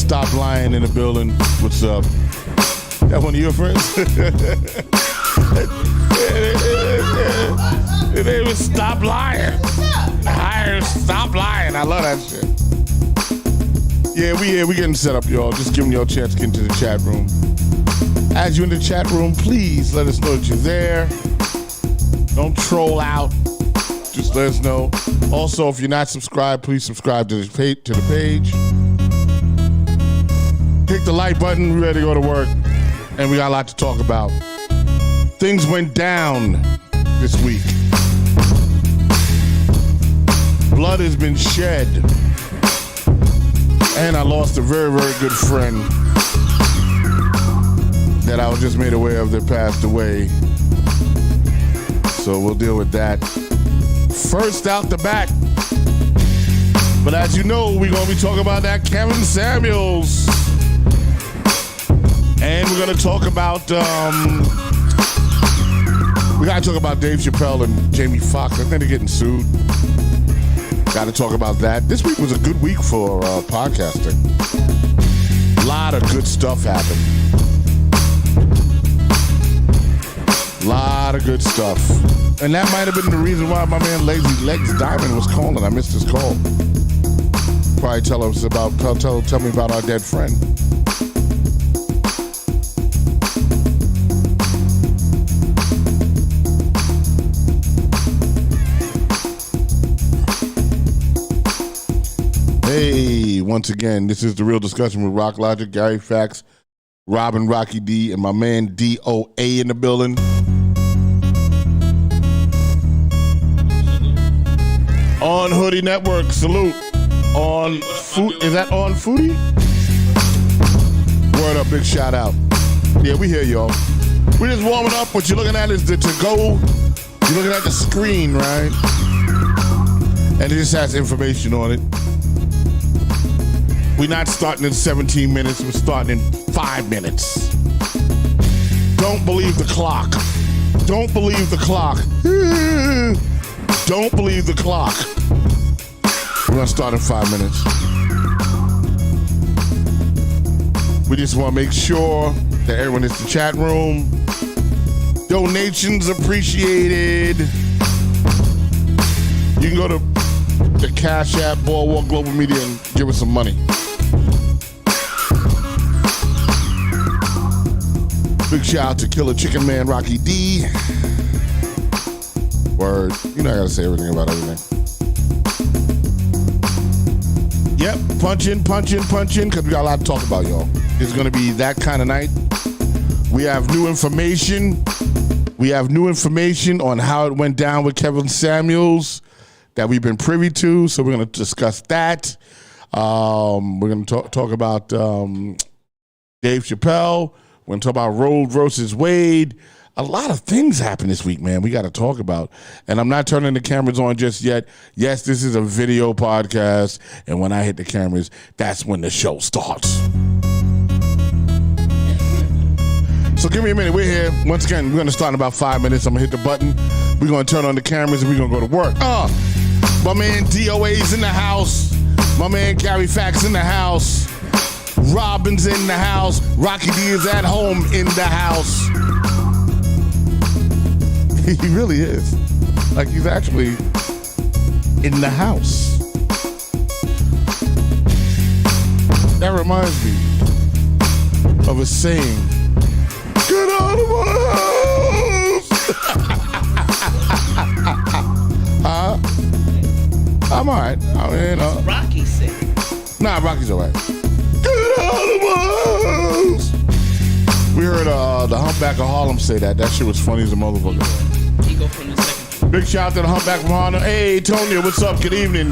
Stop Lying in the building. What's up? That one of your friends? His name is Stop Lying. Stop Lying. I love that shit. Yeah, we getting set up, y'all. Just giving y'all a chance to get into the chat room. As you're in the chat room, please let us know that you're there. Don't troll out. Just let us know. Also, if you're not subscribed, please subscribe to the page. Hit the like button. We're ready to go to work. And we got a lot to talk about. Things went down this week. Blood has been shed. And I lost a very, very good friend that I was just made aware of that passed away. So we'll deal with that. First out the back. But as you know, we're going to be talking about that Kevin Samuels. And we're going to talk about, we got to talk about Dave Chappelle and Jamie Foxx. I think they're getting sued. Got to talk about that. This week was a good week for podcasting. A lot of good stuff happened. A lot of good stuff. And that might have been the reason why my man Lazy Legs Diamond was calling. I missed his call. Probably tell me about our dead friend. Hey, once again, this is The Real Discussion with Rock Logic, Gary Fax, Robin, Rocky D, and my man DOA in the building. On Hoodie Network, salute. On Food, is that on Foodie? Word up, big shout out. Yeah, we hear y'all. We're just warming up. What you're looking at is the to-go. You're looking at the screen, right? And it just has information on it. We're not starting in 17 minutes. We're starting in 5 minutes. Don't believe the clock. Don't believe the clock. Don't believe the clock. We're going to start in 5 minutes. We just want to make sure that everyone is in the chat room. Donations appreciated. You can go to the Cash App, Boardwalk Global Media, and give us some money. Big shout out to Killer Chicken Man, Rocky D. Word. You know I gotta say everything about everything. Yep, punching, because we got a lot to talk about, y'all. It's gonna be that kind of night. We have new information. We have new information on how it went down with Kevin Samuels that we've been privy to, so we're gonna discuss that. We're gonna talk about Dave Chappelle. We're going to talk about Roe versus Wade. A lot of things happened this week, man. We got to talk about. And I'm not turning the cameras on just yet. Yes, this is a video podcast. And when I hit the cameras, that's when the show starts. So give me a minute. We're here. Once again, we're going to start in about 5 minutes. I'm going to hit the button. We're going to turn on the cameras and we're going to go to work. My man DOA's in the house. My man Gary Fax in the house. Robin's in the house. Rocky D is at home in the house. He really is. Like he's actually in the house. That reminds me of a saying. Get out of my house! I'm all right. Rocky said. Nah, Rocky's all right. Get out of my house! We heard the Humpback of Harlem say that. That shit was funny as a motherfucker. He go from the second. Big shout out to the Humpback from Harlem. Hey, Tonya, what's up? Good evening.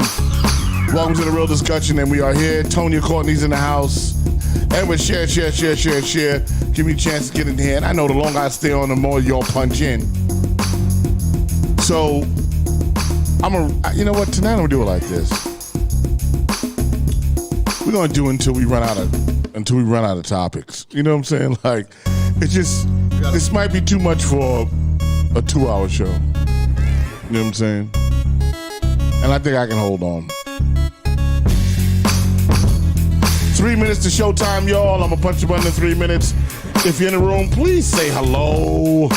Welcome to The Real Discussion, and we are here. Tonya Courtney's in the house. And we're share. Give me a chance to get in here. And I know the longer I stay on, the more y'all punch in. So, you know what? Tonight I'm gonna do it like this. We're gonna do until we run out of topics. You know what I'm saying? Like, it's just this might be too much for a 2-hour show. You know what I'm saying? And I think I can hold on. 3 minutes to showtime, y'all. I'm gonna punch the button in 3 minutes. If you're in the room, please say hello.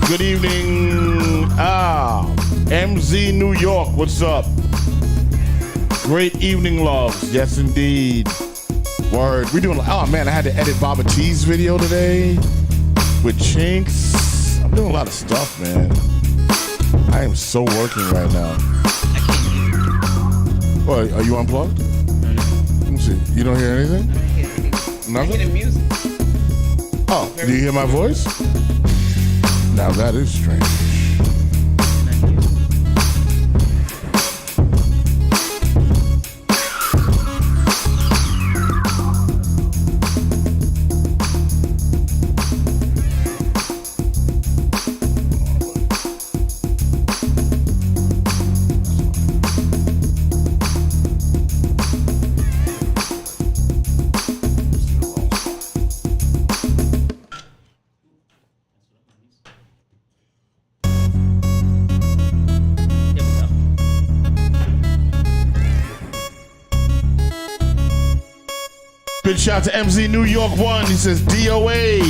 Good evening. MZ New York, what's up? Great evening, loves. Yes, indeed. Word. We doing. Oh man, I had to edit Baba T's video today with Chinks. I'm doing a lot of stuff, man. I am so working right now. What, are you unplugged? Let me see. You don't hear anything? Nothing? I hear the music. Oh, do you hear my voice? Now that is strange. Big shout out to MZ New York 1. He says DOA.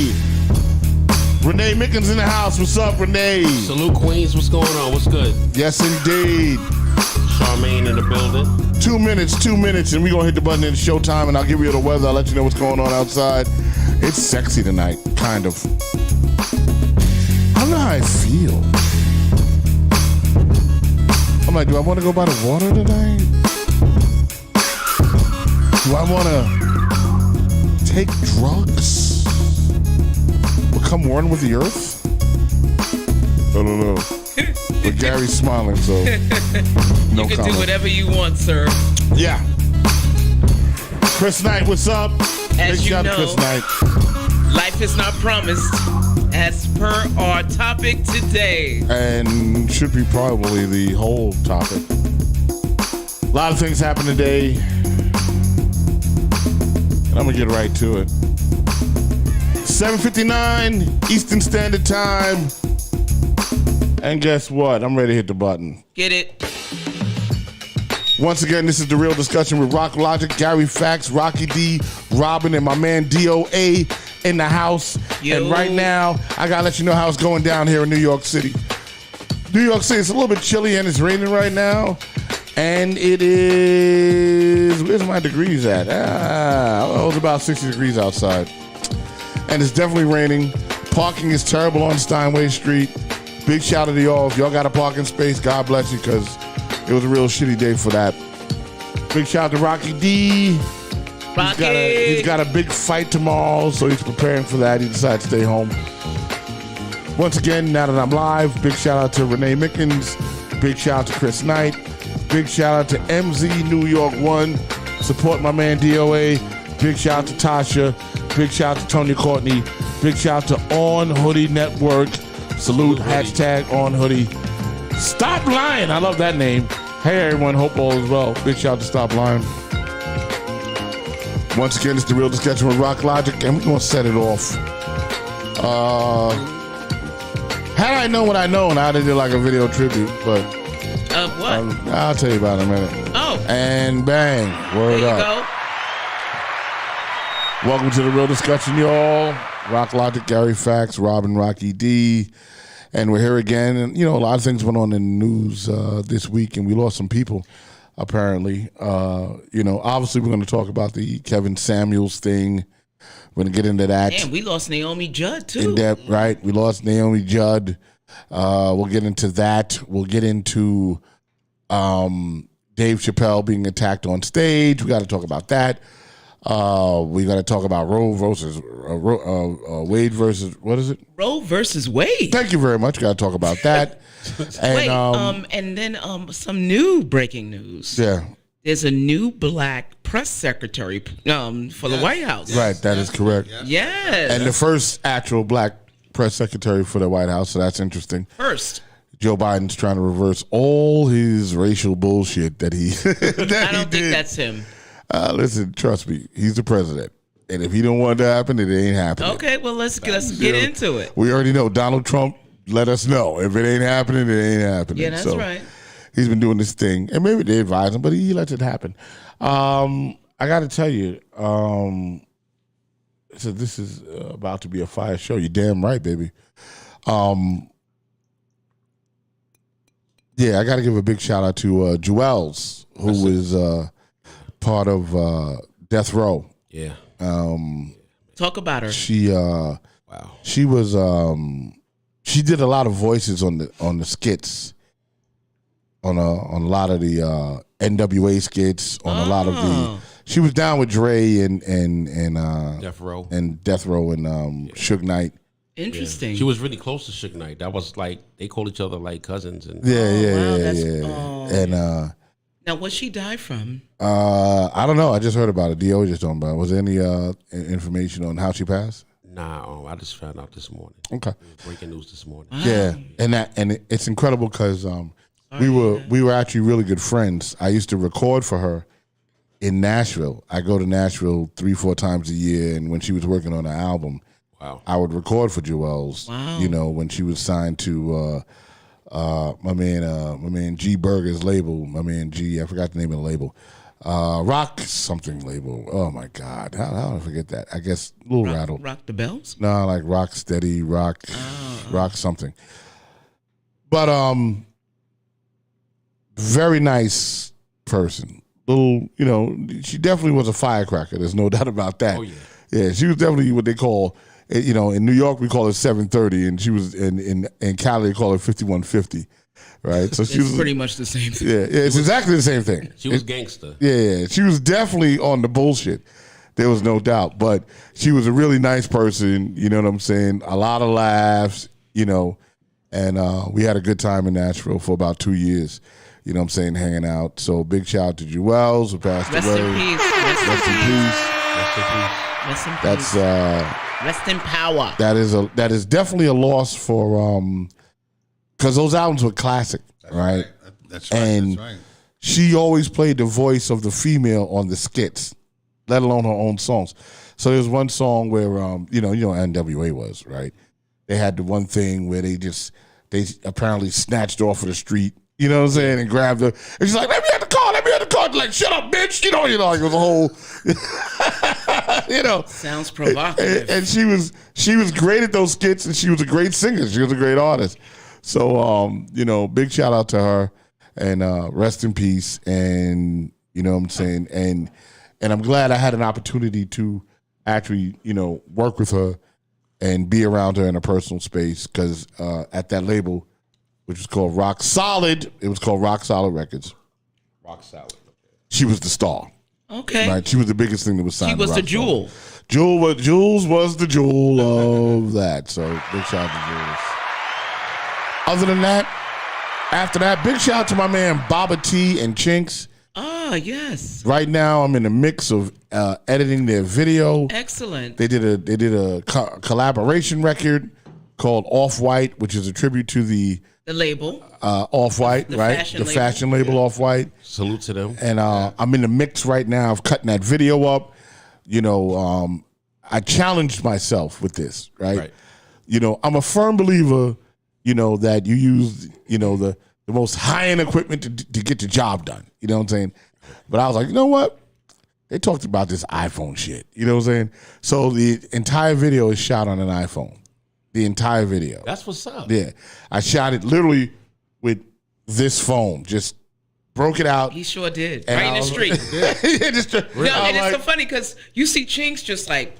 Renee Mickens in the house. What's up, Renee? Salute, Queens. What's going on? What's good? Yes, indeed. Charmaine in the building. 2 minutes, and we're going to hit the button in showtime, and I'll give you the weather. I'll let you know what's going on outside. It's sexy tonight, kind of. I don't know how I feel. I'm like, do I want to go by the water tonight? Do I want to take drugs? Become one with the earth? I don't know. But Gary's smiling, so no You can comment. do whatever you want, sir. Yeah. Chris Knight, what's up? As Big you shout out to know, Chris Knight. life is not promised, as per our topic today. And should be probably the whole topic. A lot of things happened today. And I'm going to get right to it. 7:59 Eastern Standard Time. And guess what? I'm ready to hit the button. Get it? Once again, this is The Real Discussion with Rock Logic, Gary Fax, Rocky D, Robin, and my man DOA in the house. Yo. And right now, I got to let you know how it's going down here in New York City. New York City, it's a little bit chilly and it's raining right now. And it is, where's my degrees at? It's about 60 degrees outside. And it's definitely raining. Parking is terrible on Steinway Street. Big shout out to y'all. If y'all got a parking space, God bless you, because it was a real shitty day for that. Big shout out to Rocky D. Rocky. He's got a big fight tomorrow, so he's preparing for that. He decided to stay home. Once again, now that I'm live, big shout out to Renee Mickens. Big shout out to Chris Knight. Big shout out to MZ New York 1. Support my man DOA. Big shout out to Tasha. Big shout out to Tony Courtney. Big shout out to On Hoodie Network. Salute, hashtag On Hoodie. Stop Lying. I love that name. Hey, everyone. Hope all is well. Big shout out to Stop Lying. Once again, it's The Real Discussion with Rock Logic, and we're going to set it off. Had I known what I know, I'd have did like a video tribute, but What? I'll tell you about it in a minute. Oh. And bang, word There you up. Welcome to The Real Discussion, y'all. Rock Logic, Gary Fax, Robin, Rocky D. And we're here again. And, you know, a lot of things went on in the news this week, and we lost some people, apparently. You know, obviously we're going to talk about the Kevin Samuels thing. We're going to get into that. Damn, we lost Naomi Judd, too. In depth, right? We lost Naomi Judd. We'll get into that. We'll get into Dave Chappelle being attacked on stage. We got to talk about that. We got to talk about Roe versus Wade versus, what is it? Roe versus Wade. Thank you very much. Got to talk about that. And, Wait, and then some new breaking news. yeah, There's a new black press secretary for the White House. right. That is correct. Yes. And the first actual black press secretary for the White House. So that's interesting. First. Joe Biden's trying to reverse all his racial bullshit that he that I don't think that's him. Listen, trust me, he's the president, and if he don't want it to happen, it ain't happening. Okay, well let's get into it. We already know Donald Trump let us know if it ain't happening, it ain't happening. Yeah, that's right. He's been doing this thing, and maybe they advise him, but he lets it happen. I got to tell you, so this is about to be a fire show. You're damn right, baby. Yeah, I got to give a big shout out to Jewels, who was part of Death Row. Yeah. Talk about her. She she was she did a lot of voices on the skits, on a lot of the NWA skits, on a lot of the. She was down with Dre and Death Row and Suge Knight. Interesting. Yeah. She was really close to Suge Knight. That was like they called each other like cousins. And And now, what she died from? I don't know. I just heard about it. D.O. just talking about it. Was there any information on how she passed? Nah, I just found out this morning. Okay, breaking news this morning. Yeah, and it's incredible because we were actually really good friends. I used to record for her in Nashville. I go to Nashville 3-4 times a year, and when she was working on an album, I would record for Jewels. Wow. You know, when she was signed to my man G Burger's label. My man G, I forgot the name of the label. Rock something label. Oh my God, how did I forget that? I guess Lil Rattle. Rock the Bells? No, like Rock Steady, Rock something. But very nice person. Little, you know, she definitely was a firecracker. There's no doubt about that. Oh yeah. Yeah, she was definitely what they call, you know, in New York we call it 730, and she was in Cali they call it 5150. Right, so she was pretty much the same thing. Yeah, it's exactly the same thing. She was gangster. Yeah, she was definitely on the bullshit. There was no doubt, but she was a really nice person. You know what I'm saying? A lot of laughs, you know, and we had a good time in Nashville for about 2 years. You know what I'm saying? Hanging out. So big shout out to Jewels who passed Rest away. in peace. Rest in peace. Rest in peace. That's rest in power. that is definitely a loss for because those albums were classic, right? That's right. And that's right. she always played the voice of the female on the skits, let alone her own songs. So there's one song where you know NWA was, right? They had the one thing where they apparently snatched her off of the street, you know what I'm saying, and grabbed her. And she's like, let me at the car. Like, shut up, bitch. You know, it was a whole, you know. Sounds provocative. And she was great at those skits, and she was a great singer. She was a great artist. So, you know, big shout out to her, and rest in peace. And you know what I'm saying, and I'm glad I had an opportunity to actually, you know, work with her and be around her in a personal space, because at that label, which was called Rock Solid, it was called Rock Solid Records. Rock Solid. She was the star. Okay. Right. She was the biggest thing that was signed. She was to the Rock jewel. Solid. Jules was the jewel of that. So big shout out to Jules. Other than that, after that, big shout out to my man Baba T and Chinks. Ah, yes. Right now, I'm in the mix of editing their video. Excellent. They did a collaboration record called Off White, which is a tribute to the label. Off White, right? Fashion fashion label Off White. Salute to them. And I'm in the mix right now of cutting that video up. You know, I challenged myself with this, right? You know, I'm a firm believer, you know, that you use, you know, the most high-end equipment to get the job done. You know what I'm saying? But I was like, you know what? They talked about this iPhone shit. You know what I'm saying? So the entire video is shot on an iPhone. The entire video. That's what's up. Yeah. I shot it literally with this phone. Just broke it out. He sure did. And Right in the street. Really? No, and it's so funny because you see Chinks just like,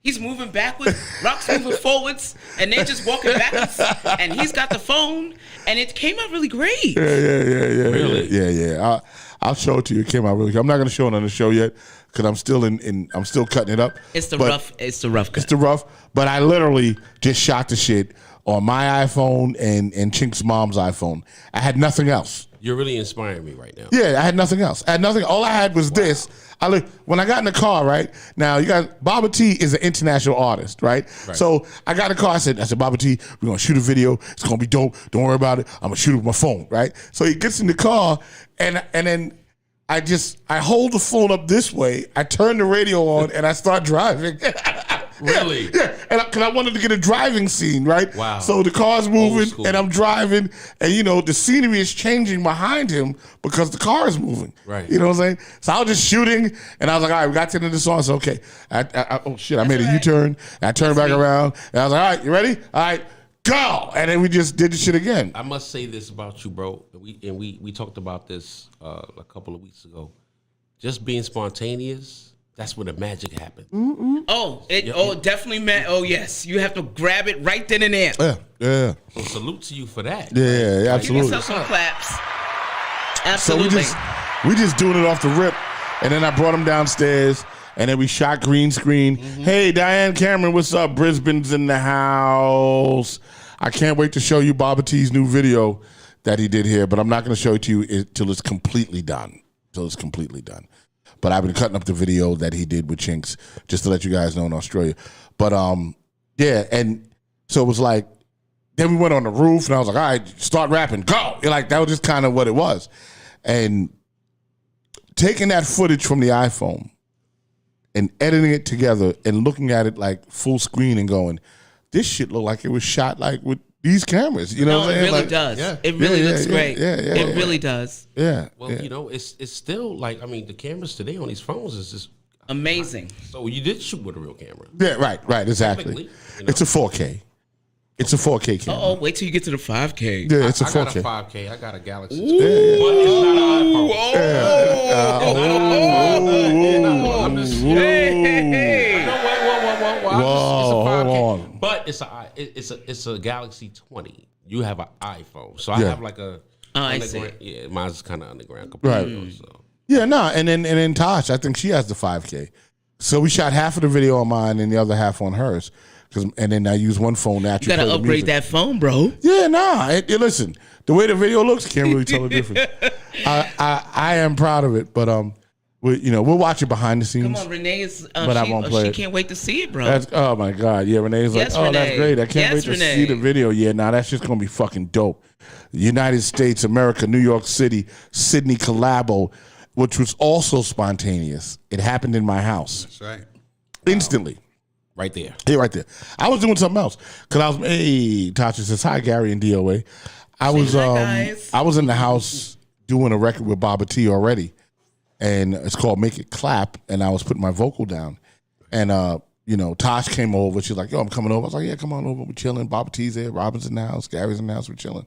he's moving backwards, Rock's moving forwards, and they just walking backwards, and he's got the phone, and it came out really great. Yeah. Really? Yeah. I'll show it to you. It came out really good. I'm not going to show it on the show yet because I'm still I'm still cutting it up. It's the But rough. It's the rough cut. It's the rough. But I literally just shot the shit on my iPhone and Chink's mom's iPhone. I had nothing else. You're really inspiring me right now. Yeah, I had nothing else. I had nothing. All I had was this. When I got in the car, right? Now, you got Baba T is an international artist, right? So I got in the car. I said, Baba T, we're going to shoot a video. It's going to be dope. Don't worry about it. I'm going to shoot it with my phone, right? So he gets in the car, and then I hold the phone up this way. I turn the radio on, and I start driving. Really? Yeah. and because I wanted to get a driving scene, right? Wow. So the car's moving, school. and I'm driving, and the scenery is changing behind him because the car is moving. Right. You know what I'm saying? So I was just shooting, and I was like, all right, we got to the end of the song. So okay, oh shit, I made a U-turn, and I turned back around, and I was like, all right, you ready? All right, go, and then we just did the shit again. I must say this about you, bro. We talked about this a couple of weeks ago. Just being spontaneous. That's where the magic happens. Definitely, man. Oh, yes. You have to grab it right then and there. Yeah. So salute to you for that. Yeah, Give absolutely. yourself some claps. So Absolutely. we just doing it off the rip, and then I brought him downstairs, and then we shot green screen. Hey, Diane Cameron, what's up? Brisbane's in the house. I can't wait to show you Baba T's new video that he did here, but I'm not going to show it to you till it's completely done. But I've been cutting up the video that he did with Chinks just to let you guys know in Australia. But yeah, and so it was like, then we went on the roof, and I was like, all right, start rapping, go. Like, that was just kind of what it was. And taking that footage from the iPhone and editing it together and looking at it like full screen and going, this shit looked like it was shot like with these cameras. You know what I'm it saying? really Like, does. yeah. It really Yeah, looks great. It really yeah. does. Yeah. Well, it's still like, I mean, the cameras today on these phones is just Amazing. so you did shoot with a real camera. Yeah, right, exactly. Typically, It's a 4K. It's a 4K camera. Oh, wait till you get to the 5K. Yeah, it's a I got a 4K. 5K. I got a Galaxy. But it's not an iPhone. I'm just Hey. No, whoa. Whoa, It's a 5K. hold on. But it's a Galaxy 20. You have an iPhone, so I Yeah. have like a. I see. underground. Yeah, mine's kind of underground. a couple Right. years ago, so. Yeah, no, and then Tosh, I think she has the 5K. So we shot half of the video on mine and the other half on hers. And then I use one phone to You actually gotta play the upgrade music. that phone, bro. Yeah, nah. Listen, the way the video looks, can't really tell the difference. I am proud of it, but we'll watch it behind the scenes. Come on, Renee is. But I won't play she it. can't wait to see it, bro. Oh my God, yeah. Renee's like, Yes, oh, that's Renee. great. I can't Yes, wait to Renee. see the video. Yeah, nah, that's just gonna be fucking dope. United States, America, New York City, Sydney collabo, which was also spontaneous. It happened in my house That's right. instantly. Right there. Yeah, right there. I was doing something else because I was. Hey, Tasha says hi, Gary and DOA. I was hi, guys. I was in the house doing a record with Baba T already, and it's called Make It Clap. And I was putting my vocal down, and Tosh came over. She's like, "Yo, I'm coming over." I was like, "Yeah, come on over. We're chilling. Baba T's there. Robin's in the house. Gary's in the house. We're chilling."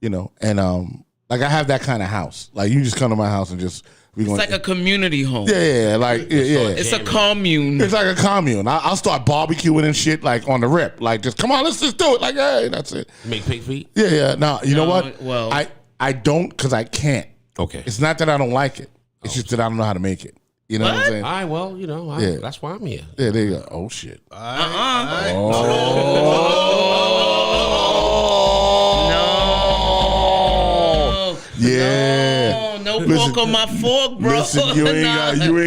And like I have that kind of house. Like you just come to my house and just we It's going. like a community home. yeah, It's a commune. It's like a commune. I'll start barbecuing and shit like on the rip. Like just come on, let's just do it. Like hey, that's it. Make pig feet. Yeah. No, you know what? well- I don't because I can't. Okay. It's not that I don't like it. It's just that I don't know how to make it. You know what I'm What? saying? All right. Well, Yeah. that's why I'm here. Yeah, there you go. Oh shit. No. Yeah. No Listen, fork on my fork, bro. Listen, you ain't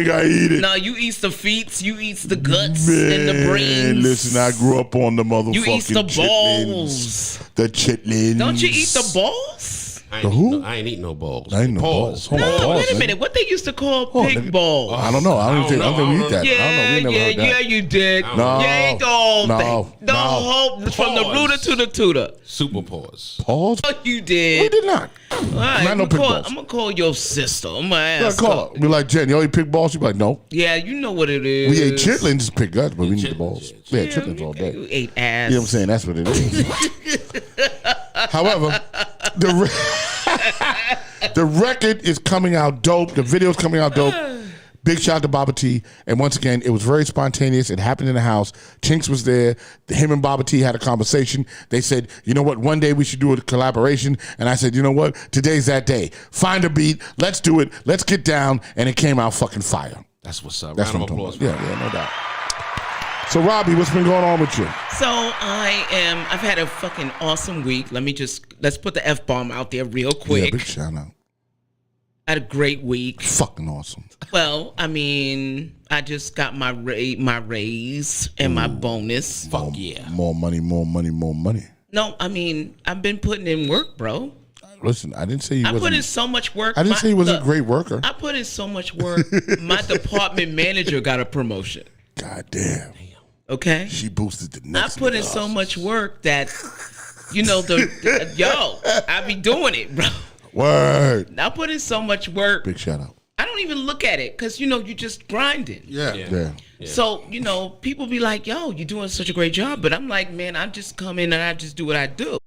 got to eat it. No, you eats the feet, you eats the guts and the brains. Listen, I grew up on the motherfucking You eats the chitlins. balls. The chitlins. Don't you eat the balls? I The ain't, who? I ain't eating no balls. I ain't no balls. Pause. Hold on, No, pause, wait a nigga. minute. What they used to call Oh, pig nigga. balls? I don't know. I don't think we eat that. Yeah, I don't know. We never heard that. you did. No. You ate the whole No. thing. The No. whole, from the Pause. rooter to the tutor. Super pause. Pause. Oh, you We did. did not. All right, Not no I'm pig gonna balls. call your sister. I'm gonna Yeah, ask call her. her. Be like, Jen, you eat pig balls? She'd be like, no. Yeah, you know what it is. We ate chitlins, pig guts, but we need the chitlins, balls. yeah. Yeah, chitlins all day. You ate ass. You know what I'm saying? That's what it is. However, the record is coming out dope. The video's coming out dope. Big shout out to Baba T. And once again, it was very spontaneous. It happened in the house. Chinks was there. Him and Baba T had a conversation. They said, you know what, one day we should do a collaboration. And I said, you know what, today's that day. Find a beat. Let's do it. Let's get down. And it came out fucking fire. That's what's up. That's Round what of I'm applause. talking about. Yeah, no doubt. So, Robbie, what's been going on with you? So I've had a fucking awesome week. Let's put the F-bomb out there real Yeah, quick. big shout out. I had a great week. Fucking awesome. Well, I mean, I just got my raise and my bonus. Fuck yeah. More money, more money, more money. No, I mean, I've been putting in work, bro. Listen, I didn't say you I put in wasn't. so much work. I didn't say he wasn't a look, great worker. I put in so much work. My department manager got a promotion. God damn. Okay. She boosted the I next. put in so much work that, you know, I be doing it, bro. Word. I put in so much work. Big shout out. I don't even look at it because, you know, you just grinding. Yeah. Yeah. So, you know, people be like, yo, you're doing such a great job. But I'm like, man, I just come in and I just do what I do.